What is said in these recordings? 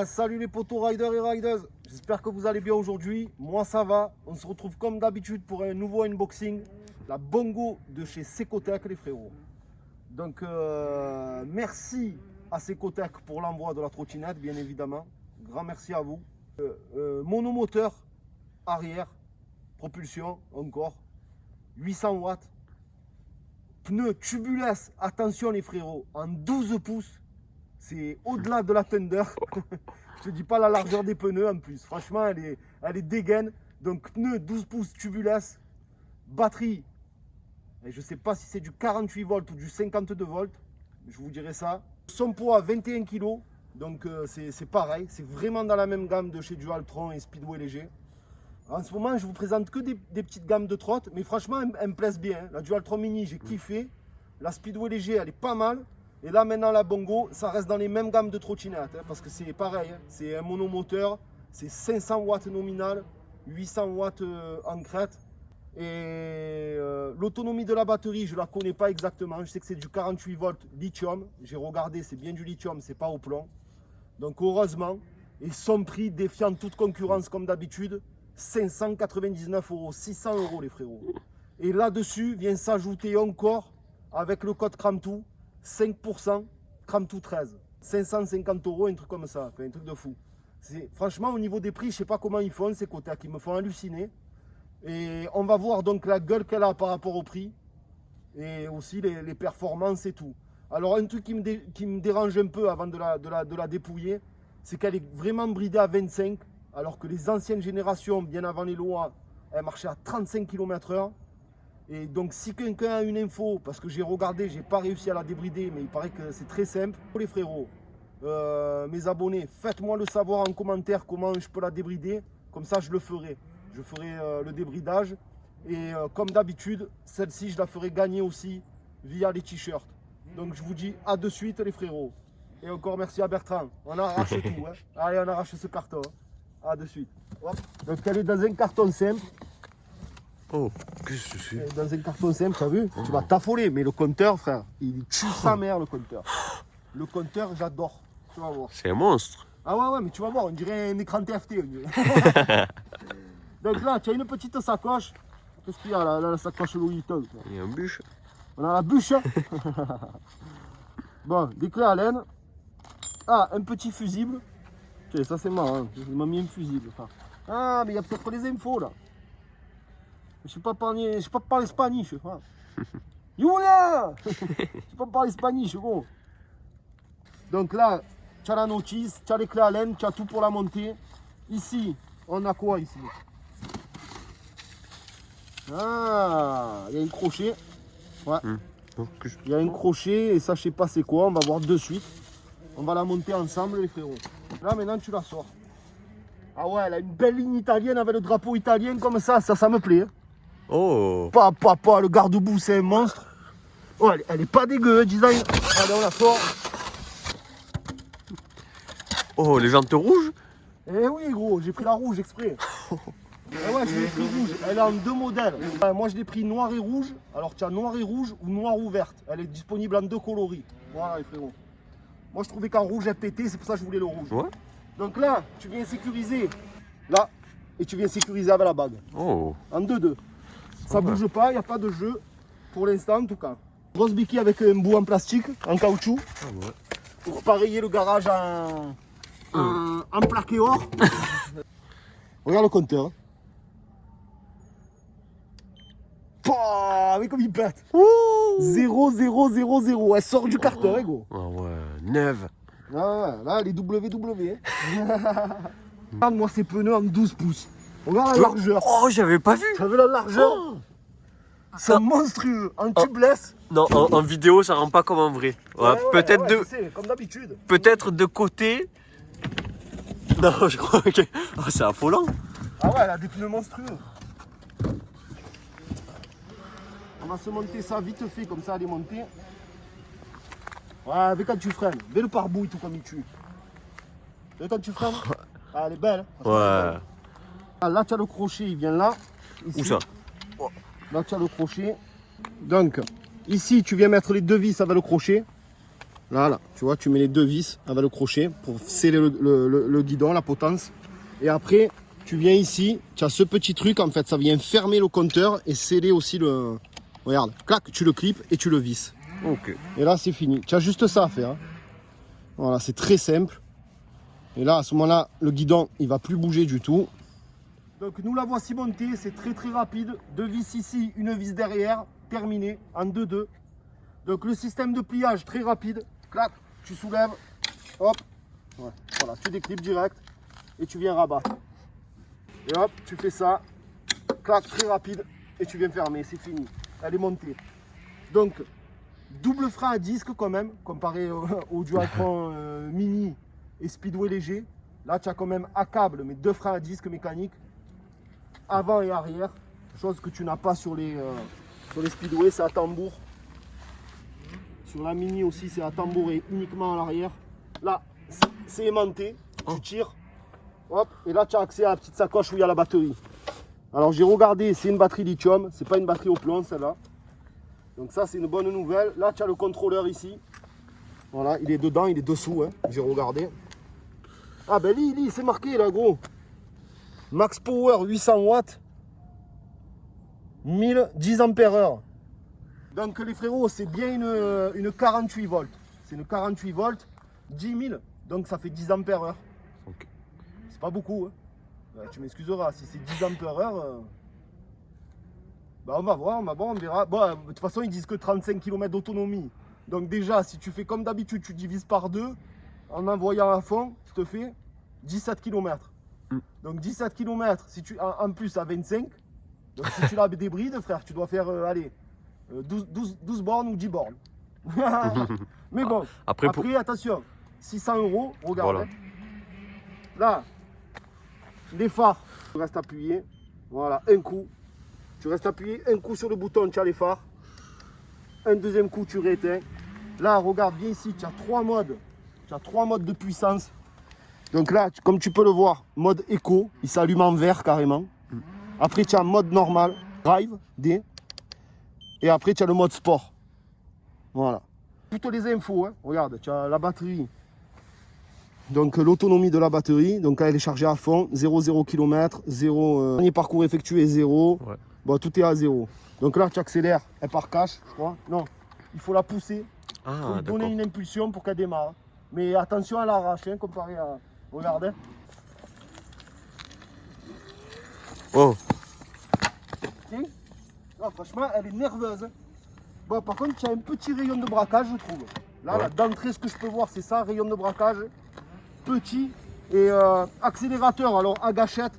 Salut les potos riders et riders, j'espère que vous allez bien aujourd'hui. Moi ça va, on se retrouve comme d'habitude pour un nouveau unboxing. La Bongo de chez Secotech les frérots. Donc merci à Secotech pour l'envoi de la trottinette bien évidemment. Grand merci à vous. Monomoteur arrière, propulsion encore, 800 watts. Pneus tubuless, attention les frérots, en 12 pouces. C'est au-delà de la Thunder. Je te dis pas la largeur des pneus en plus. Franchement, elle est dégaine. Donc pneus 12 pouces tubuless. Batterie, et je sais pas si c'est du 48 volts ou du 52 volts. Je vous dirai ça. Son poids 21 kg. Donc c'est pareil. C'est vraiment dans la même gamme de chez Dualtron et Speedway léger. En ce moment, je vous présente que des petites gammes de trottes. Mais franchement, elles me plaisent bien. La Dualtron Mini, j'ai kiffé. La Speedway léger, elle est pas mal. Et là maintenant la Bongo, ça reste dans les mêmes gammes de trottinettes, parce que c'est pareil, hein, c'est un monomoteur, c'est 500 watts nominal, 800 watts en crête. Et l'autonomie de la batterie, je la connais pas exactement, je sais que c'est du 48 volts lithium, j'ai regardé, c'est bien du lithium, c'est pas au plomb. Donc heureusement, et son prix défiant toute concurrence comme d'habitude, 599 €, 600 € les frérots. Et là-dessus vient s'ajouter encore, avec le code Cramtou, 5%, Cramtou 13, 550 €, un truc comme ça, enfin, un truc de fou. Franchement, au niveau des prix, je sais pas comment ils font, ces Secotech, ils me font halluciner. Et on va voir donc la gueule qu'elle a par rapport au prix, et aussi les performances et tout. Alors un truc qui me dérange un peu avant de la dépouiller, c'est qu'elle est vraiment bridée à 25, alors que les anciennes générations, bien avant les lois, elles marchaient à 35 km/h. Et donc si quelqu'un a une info, parce que j'ai regardé, j'ai pas réussi à la débrider, mais il paraît que c'est très simple. Pour les frérots, mes abonnés, faites-moi le savoir en commentaire comment je peux la débrider, comme ça je le ferai. Je ferai le débridage. Et comme d'habitude, celle-ci je la ferai gagner aussi via les t-shirts. Donc je vous dis à de suite les frérots. Et encore merci à Bertrand, on arrache tout. Hein. Allez, on arrache ce carton. Hein. À de suite. Hop. Donc elle est dans un carton simple. Oh, qu'est-ce que c'est? Dans un carton simple, tu as vu? Tu vas t'affoler, mais le compteur, frère, il tue sa mère, le compteur. Le compteur, j'adore. Tu vas voir. C'est un monstre. Ah ouais, mais tu vas voir, on dirait un écran TFT. Donc là, tu as une petite sacoche. Qu'est-ce qu'il y a là, la sacoche Louis Vuitton? Il y a un bûche. On a la bûche. Bon, des clés à laine. Ah, un petit fusible. Ok, ça c'est marrant. Il m'a mis un fusible. Enfin. Ah, mais il y a peut-être les infos là. Je sais pas parler espagnol, je crois. Youla! Je sais pas parler espagnol, gros. Donc là, tu as la notice, tu as les clés à laine, tu as tout pour la monter. Ici, on a quoi ici? Ah, il y a un crochet. Ouais. Il y a un crochet et ça, je sais pas c'est quoi. On va voir de suite. On va la monter ensemble, les frérots. Là, maintenant, tu la sors. Ah ouais, elle a une belle ligne italienne avec le drapeau italien comme ça me plaît. Hein. Oh. Papa, le garde-boue, c'est un monstre. Oh, elle est pas dégueu, design. Allez, on la sort. Oh, les jantes rouges? Eh oui, gros, j'ai pris la rouge exprès. Eh ouais, je l'ai pris rouge. Elle est en deux modèles. Moi, je l'ai pris noir et rouge. Alors, tu as noir et rouge ou noir ou verte. Elle est disponible en deux coloris. Voilà, les frérots. Moi, je trouvais qu'en rouge, elle pétait. C'est pour ça que je voulais le rouge. Ouais. Donc là, tu viens sécuriser. Là. Et tu viens sécuriser avec la bague. Oh. En 2-2. Ça bouge pas, il n'y a pas de jeu. Pour l'instant, en tout cas. Grosse béquille avec un bout en plastique, en caoutchouc. Ah ouais. Pour pareiller le garage en plaqué or. Regarde le compteur. Pouah, mais comme il pète. 0, 0, 0, 0. Elle sort du carton, hein, gros. Ah ouais, neuve. Ah ouais, là, les WW. Regarde-moi ces pneus en 12 pouces. Regarde la largeur. Oh, j'avais pas vu. Tu as vu la largeur? C'est monstrueux, en tubeless. Non, en vidéo, ça rend pas comme en vrai. Ouais, peut-être je sais, comme d'habitude. peut-être de côté. Non, je crois que. Oh, c'est affolant. Ah ouais, elle a des pneus monstrueux. On va se monter ça vite fait, comme ça, elle est montée. Ouais, avec quand tu freines. Mets le pare-bouille tout comme il tue. Tu vois quand tu freines? Ah, elle est belle. Hein. Ouais. Ah, là, tu as le crochet, il vient là. Ici. Où ça? Là, tu as le crochet. Donc, ici, tu viens mettre les deux vis avec le crochet. Là, tu vois, tu mets les 2 vis avec le crochet pour sceller le guidon, la potence. Et après, tu viens ici, tu as ce petit truc, en fait, ça vient fermer le compteur et sceller aussi le... Regarde, clac, tu le clips et tu le visses. Ok. Et là, c'est fini. Tu as juste ça à faire. Hein. Voilà, c'est très simple. Et là, à ce moment-là, le guidon, il va plus bouger du tout. Donc, nous la voici montée. C'est très, très rapide. 2 vis ici, une vis derrière. Terminé en 2-2. Donc, le système de pliage, très rapide. Clac, tu soulèves. Hop. Ouais, voilà, tu déclipes direct. Et tu viens rabattre. Et hop, tu fais ça. Clac, très rapide. Et tu viens fermer. C'est fini. Elle est montée. Donc, double frein à disque quand même, comparé au Dualtron mini et Speedway léger. Là, tu as quand même à câble, mais 2 freins à disque mécaniques, avant et arrière. Chose que tu n'as pas sur les Speedway, c'est à tambour. Sur la mini aussi, c'est à tambourer uniquement à l'arrière. Là, c'est aimanté, tu tires. Hop, et là, tu as accès à la petite sacoche où il y a la batterie. Alors, j'ai regardé, c'est une batterie lithium, c'est pas une batterie au plomb, celle-là. Donc ça, c'est une bonne nouvelle. Là, tu as le contrôleur ici. Voilà, il est dedans, il est dessous. Hein. J'ai regardé. Ah ben lui, c'est marqué là, gros. Max Power 800 watts. 1010 ampères-heure. Donc les frérots, c'est bien une 48 volts. C'est une 48 volts, 10 000. Donc ça fait 10 ampères-heure. Ok. C'est pas beaucoup. Hein. Ouais, tu m'excuseras, si c'est 10 ampères-heure... Bah on va voir, on verra. Bon, de toute façon, ils disent que 35 km d'autonomie. Donc déjà, si tu fais comme d'habitude, tu divises par 2, en envoyant à fond, ça te fait 17 km. Donc 17 km, si tu, en plus à 25, donc si tu la débrides, frère, tu dois faire, allez, 12 bornes ou 10 bornes. Mais bon, après attention, 600 €, regarde. Voilà. Là, les phares, tu restes appuyé, voilà, un coup. Tu restes appuyé, un coup sur le bouton, tu as les phares. Un deuxième coup, tu rééteins. Là, regarde, viens ici, tu as 3 modes. Tu as 3 modes de puissance. Donc là, comme tu peux le voir, mode éco, il s'allume en vert carrément. Après, tu as mode normal, drive, D. Et après, tu as le mode sport. Voilà. Toutes les infos, hein. Regarde, tu as la batterie. Donc l'autonomie de la batterie, donc elle est chargée à fond, 0 km, 0 dernier parcours effectué 0. Ouais. Bon, tout est à 0. Donc là, tu accélères, elle part cash, je crois. Non, il faut la pousser. Il faut lui donner une impulsion pour qu'elle démarre. Mais attention à l'arrache, hein, comparé à... Regardez. Oh. Okay. Ah, franchement, elle est nerveuse. Bon, par contre, tu as un petit rayon de braquage, je trouve. Là, ouais. D'entrée, ce que je peux voir, c'est ça, rayon de braquage. Petit. Et accélérateur, alors à gâchette.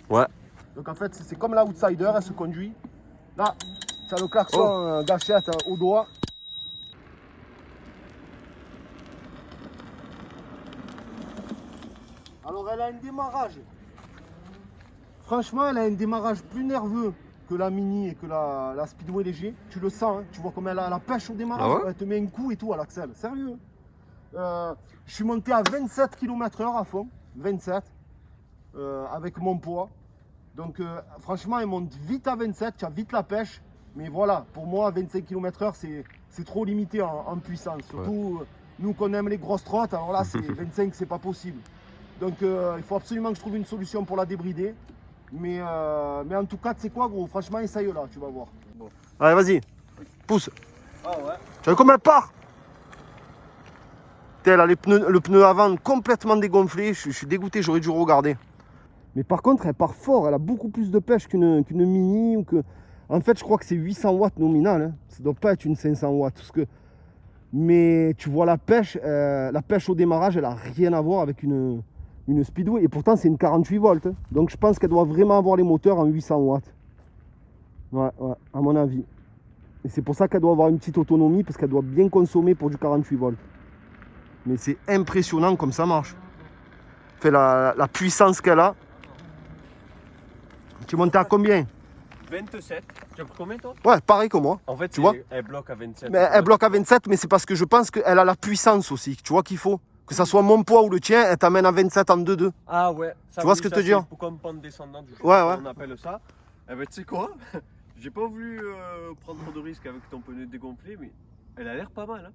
Ouais. Donc en fait, c'est comme l'outsider, elle se conduit. Là, tu as le klaxon gâchette au doigt. Alors elle a un démarrage. Franchement, elle a un démarrage plus nerveux que la Mini et que la Speedway léger. Tu le sens, hein. Tu vois comme elle a la pêche au démarrage. Ah ouais, elle te met un coup et tout à l'axel. Sérieux. Je suis monté à 27 km/h à fond. 27. Avec mon poids. Donc franchement, elle monte vite à 27. Tu as vite la pêche. Mais voilà, pour moi, 25 km/h, c'est trop limité en puissance. Surtout, nous qu'on aime les grosses trottes. Alors là, 25, c'est pas possible. Donc il faut absolument que je trouve une solution pour la débrider. Mais en tout cas, tu sais quoi, gros, franchement, essaye là, tu vas voir. Bon. Allez, vas-y, pousse. Ah ouais. Tu as vu comment elle part? Elle a le pneu avant complètement dégonflé. Je suis dégoûté, j'aurais dû regarder. Mais par contre, elle part fort. Elle a beaucoup plus de pêche qu'une Mini. Ou que... En fait, je crois que c'est 800 watts nominal. Hein. Ça ne doit pas être une 500 watts. Parce que... Mais tu vois la pêche au démarrage, elle n'a rien à voir avec une Speedway. Et pourtant, c'est une 48 volts. Hein. Donc, je pense qu'elle doit vraiment avoir les moteurs en 800 watts. Ouais, à mon avis. Et c'est pour ça qu'elle doit avoir une petite autonomie, parce qu'elle doit bien consommer pour du 48 volts. Mais c'est impressionnant comme ça marche. Fait la puissance qu'elle a. Tu es monté à combien? 27. Tu as pris combien toi? Ouais, pareil que moi. En fait, tu vois, elle bloque à 27. Mais elle bloque à 27, mais c'est parce que je pense qu'elle a la puissance aussi. Tu vois qu'il faut. Que ça soit mon poids ou le tien, elle t'amène à 27 en 2-2. Ah ouais. Ça, tu vois ce que je te dis? Comme pente descendante, ouais. On appelle ça. Eh ben, tu sais quoi? J'ai pas voulu prendre trop de risques avec ton pneu dégonflé, mais elle a l'air pas mal. Hein.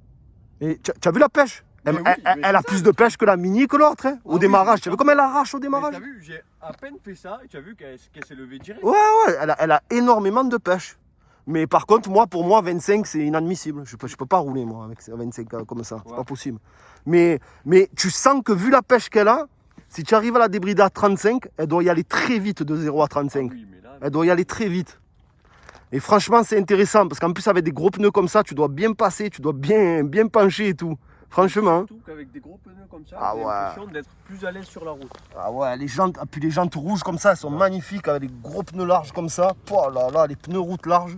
Et tu as vu la pêche? Mais oui, Elle a plus de pêche que la Mini que l'autre, hein, au démarrage. Tu as vu comme elle arrache au Mais démarrage? t'as vu, j'ai à peine fait ça et tu as vu qu'elle s'est levée direct. Ouais, elle a énormément de pêche. Mais par contre, pour moi, 25, c'est inadmissible. Je peux pas rouler, moi, avec 25 comme ça. C'est pas possible. Mais tu sens que vu la pêche qu'elle a, si tu arrives à la débrider à 35, elle doit y aller très vite de 0 à 35. Ah oui, mais là, Elle doit y aller très vite. Et franchement, c'est intéressant parce qu'en plus, avec des gros pneus comme ça, tu dois bien passer, tu dois bien pencher et tout. Franchement. surtout qu'avec des gros pneus comme ça, Ah j'ai ouais. l'impression d'être plus à l'aise sur la route. Ah ouais, les jantes rouges comme ça, elles sont magnifiques avec des gros pneus larges comme ça. Oh là là, les pneus route larges.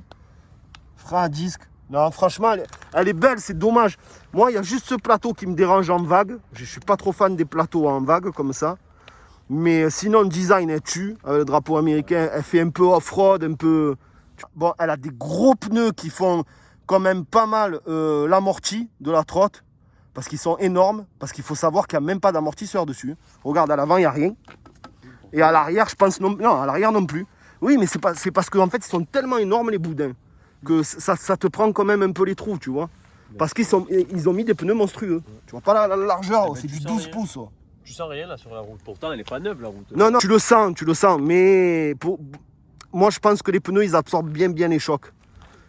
Frein à disque. Non, franchement, elle est belle, c'est dommage. Moi, il y a juste ce plateau qui me dérange en vague. Je suis pas trop fan des plateaux en vague comme ça. Mais sinon, le design, elle tue. Avec le drapeau américain, elle fait un peu off-road, un peu... Bon, elle a des gros pneus qui font quand même pas mal l'amorti de la trotte. Parce qu'ils sont énormes. Parce qu'il faut savoir qu'il n'y a même pas d'amortisseur dessus. Regarde, à l'avant, il n'y a rien. Et à l'arrière, je pense... Non, à l'arrière non plus. Oui, mais c'est parce qu'en fait, ils sont tellement énormes, les boudins, que ça te prend quand même un peu les trous, tu vois. Parce qu'ils ont mis des pneus monstrueux. Tu vois pas la largeur, mais c'est tu du sens 12 rien. pouces. Tu sens rien là sur la route. Pourtant, elle est pas neuve la route. Non, tu le sens. Mais moi, je pense que les pneus, ils absorbent bien les chocs.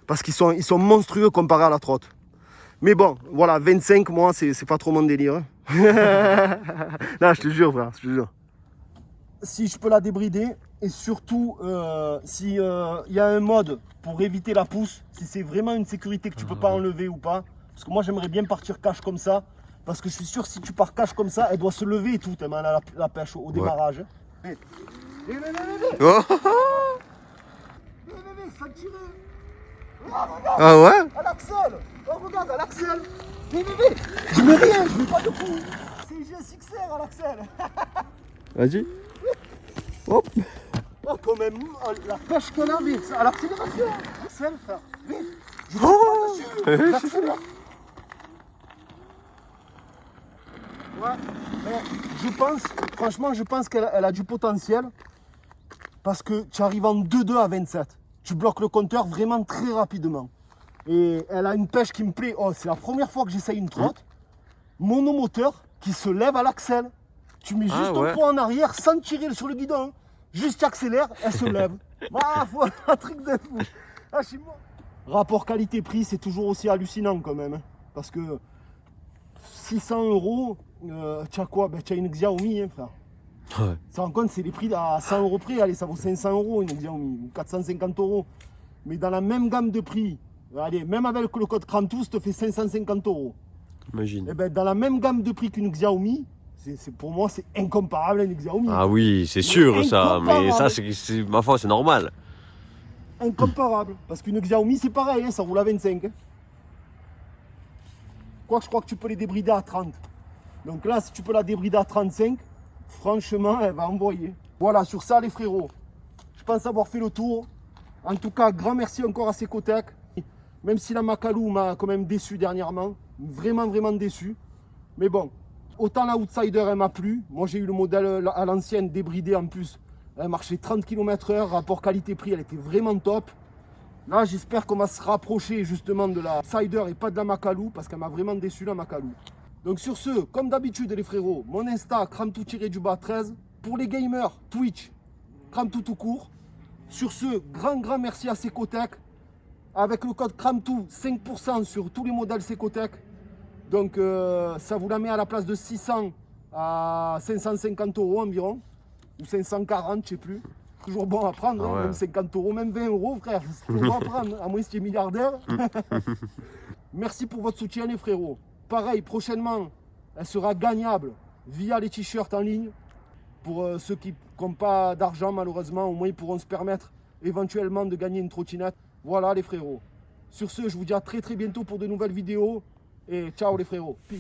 Parce qu'ils sont monstrueux comparés à la trotte. Mais bon, voilà, 25, moi, c'est pas trop mon délire. Non, je te jure, frère, je te jure. Si je peux la débrider, et surtout, si y a un mode pour éviter la pousse, si c'est vraiment une sécurité que tu peux pas enlever ou pas. Parce que moi, j'aimerais bien partir cash comme ça. Parce que je suis sûr que si tu pars cash comme ça, elle doit se lever et tout, tellement elle a la pêche au démarrage. Bébé, Oh. ça tire. Ah ouais? À l'axel. Oh, regarde, à l'axel. Bébé, je mets rien, je mets pas de coup. C'est GSXR à l'axel. Vas-y. Hop. Oh, quand même, la pêche qu'elle avait, à l'accélération. Axel, frère. Vite, je tire Oh. pas dessus. J'accélère. Ouais, mais je pense qu'elle a du potentiel. Parce que tu arrives en 2-2 à 27. Tu bloques le compteur vraiment très rapidement. Et elle a une pêche qui me plaît. Oh, c'est la première fois que j'essaye une trotte. Monomoteur qui se lève à l'axel. Tu mets juste un poids en arrière sans tirer sur le guidon. Juste tu accélères, elle se lève. Ah, faut un truc de fou. Ah, je suis mort. Rapport qualité-prix, c'est toujours aussi hallucinant quand même. Parce que 600 €, tu as quoi? Ben, tu as une Xiaomi, hein, frère. Ouais. Ça rend compte, c'est les prix à 100 € près. Allez, ça vaut 500 € une Xiaomi, ou 450 €. Mais dans la même gamme de prix, allez, même avec le code Crantou, ça te fait 550 €. Imagine. Et ben, dans la même gamme de prix qu'une Xiaomi, pour moi, c'est incomparable à une Xiaomi. Ah oui, c'est sûr ça. Mais ça, incomparable. ma foi, c'est normal. Incomparable. Parce qu'une Xiaomi, c'est pareil, hein, ça roule à 25. Hein. Quoi, je crois que tu peux les débrider à 30. Donc là, si tu peux la débrider à 35, franchement, elle va envoyer. Voilà, sur ça, les frérots, je pense avoir fait le tour. En tout cas, grand merci encore à Secotec. Même si la Macalou m'a quand même déçu dernièrement. Vraiment déçu. Mais bon, autant la Outsider, elle m'a plu. Moi, j'ai eu le modèle à l'ancienne, débridé en plus. Elle marchait 30 km/h, rapport qualité-prix, elle était vraiment top. Là, j'espère qu'on va se rapprocher justement de la Outsider et pas de la Macalou, parce qu'elle m'a vraiment déçu, la Macalou. Donc sur ce, comme d'habitude les frérots, mon Insta, cramtou-13. Pour les gamers, Twitch, Cramtou tout court. Sur ce, grand merci à Secotec. Avec le code Cramtou, 5% sur tous les modèles Secotec. Donc ça vous la met à la place de 600 à 550 € environ. Ou 540, je sais plus. Toujours bon à prendre, hein, même 50 €, même 20 €, frère. C'est toujours bon à prendre, à moins que tu es milliardaire. Merci pour votre soutien les frérots. Pareil, prochainement, elle sera gagnable via les t-shirts en ligne. Pour ceux qui n'ont pas d'argent, malheureusement, au moins ils pourront se permettre éventuellement de gagner une trottinette. Voilà les frérots. Sur ce, je vous dis à très bientôt pour de nouvelles vidéos. Et ciao les frérots. Peace.